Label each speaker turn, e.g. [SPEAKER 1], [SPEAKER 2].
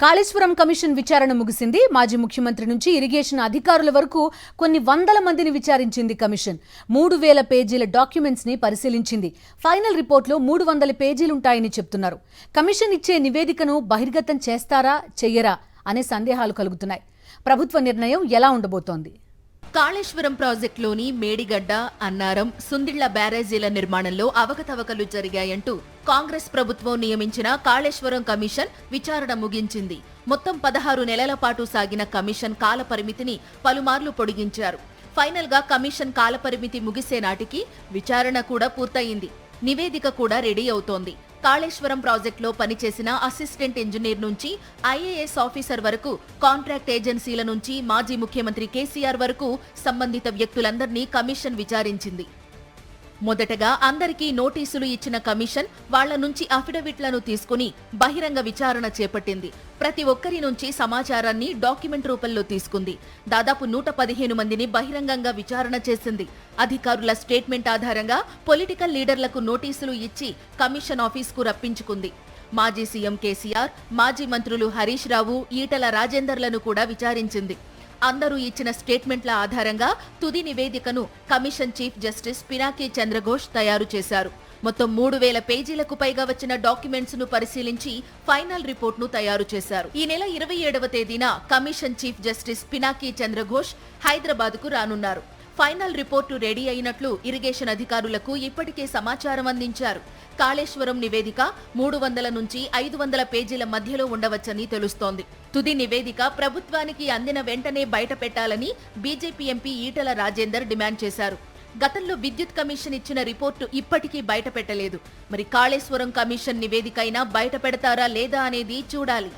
[SPEAKER 1] Kaleshwaram commission విచారణ ముగిసింది. మాజీ ముఖ్యమంత్రి నుంచి ఇరిగేషన్ అధికారుల వరకు కొన్ని వందల మందిని విచారించింది కమిషన్. 3000 పేజీల డాక్యుమెంట్స్ ని పరిశీలించింది. ఫైనల్ రిపోర్ట్లో 300 పేజీలుంటాయని చెప్తున్నారు. కమిషన్ ఇచ్చే నివేదికను బహిర్గతం చేస్తారా చెయ్యరా అనే సందేహాలు కలుగుతున్నాయి. ప్రభుత్వ నిర్ణయం ఎలా ఉండబోతోంది?
[SPEAKER 2] కాళేశ్వరం ప్రాజెక్టులోని మేడిగడ్డ, అన్నారం, సుందిళ్ల బ్యారేజీల నిర్మాణంలో అవకతవకలు జరిగాయంటూ కాంగ్రెస్ ప్రభుత్వం నియమించిన కాళేశ్వరం కమిషన్ విచారణ ముగించింది. మొత్తం 16 నెలల పాటు సాగిన కమిషన్ కాలపరిమితిని పలుమార్లు పొడిగించారు. ఫైనల్ గా కమిషన్ కాలపరిమితి ముగిసే నాటికి విచారణ కూడా పూర్తయింది. నివేదిక కూడా రెడీ అవుతోంది. కాళేశ్వరం ప్రాజెక్టులో పనిచేసిన అసిస్టెంట్ ఇంజనీర్ నుంచి ఐఏఎస్ ఆఫీసర్ వరకు, కాంట్రాక్ట్ ఏజెన్సీల నుంచి మాజీ ముఖ్యమంత్రి కేసీఆర్ వరకు సంబంధిత వ్యక్తులందరినీ కమిషన్ విచారించింది. మొదటగా అందరికీ నోటీసులు ఇచ్చిన కమిషన్ వాళ్ల నుంచి అఫిడవిట్లను తీసుకుని బహిరంగ విచారణ చేపట్టింది. ప్రతి ఒక్కరి నుంచి సమాచారాన్ని డాక్యుమెంట్ రూపంలో తీసుకుంది. దాదాపు 115 మందిని బహిరంగంగా విచారణ చేసింది. అధికారుల స్టేట్మెంట్ ఆధారంగా పొలిటికల్ లీడర్లకు నోటీసులు ఇచ్చి కమిషన్ ఆఫీస్కు రప్పించుకుంది. మాజీ సీఎం కేసీఆర్, మాజీ మంత్రులు హరీష్ రావు, ఈటల రాజేందర్లను కూడా విచారించింది. అందరూ ఇచ్చిన స్టేట్మెంట్ల ఆధారంగా తుది నివేదికను commission chief justice Pinaki Chandra Ghose తయారు చేశారు. మొత్తం 3000 పేజీలకు పైగా వచ్చిన డాక్యుమెంట్స్ ను పరిశీలించి ఫైనల్ రిపోర్ట్ ను తయారు చేశారు. ఈ నెల 27వ తేదీన commission chief justice Pinaki Chandra Ghose Hyderabad కు రానున్నారు. ఫైనల్ రిపోర్టు రెడీ అయినట్లు ఇరిగేషన్ అధికారులకు ఇప్పటికే సమాచారం అందించారు. కాళేశ్వరం నివేదిక 300 నుంచి 500 పేజీల మధ్యలో ఉండవచ్చని తెలుస్తోంది. తుది నివేదిక ప్రభుత్వానికి అందిన వెంటనే బయట పెట్టాలని BJP MP Etela Rajender demand చేశారు. గతంలో విద్యుత్ కమిషన్ ఇచ్చిన రిపోర్టు ఇప్పటికీ బయట పెట్టలేదు. మరి కాళేశ్వరం కమిషన్ నివేదిక అయినా బయట పెడతారా లేదా అనేది చూడాలి.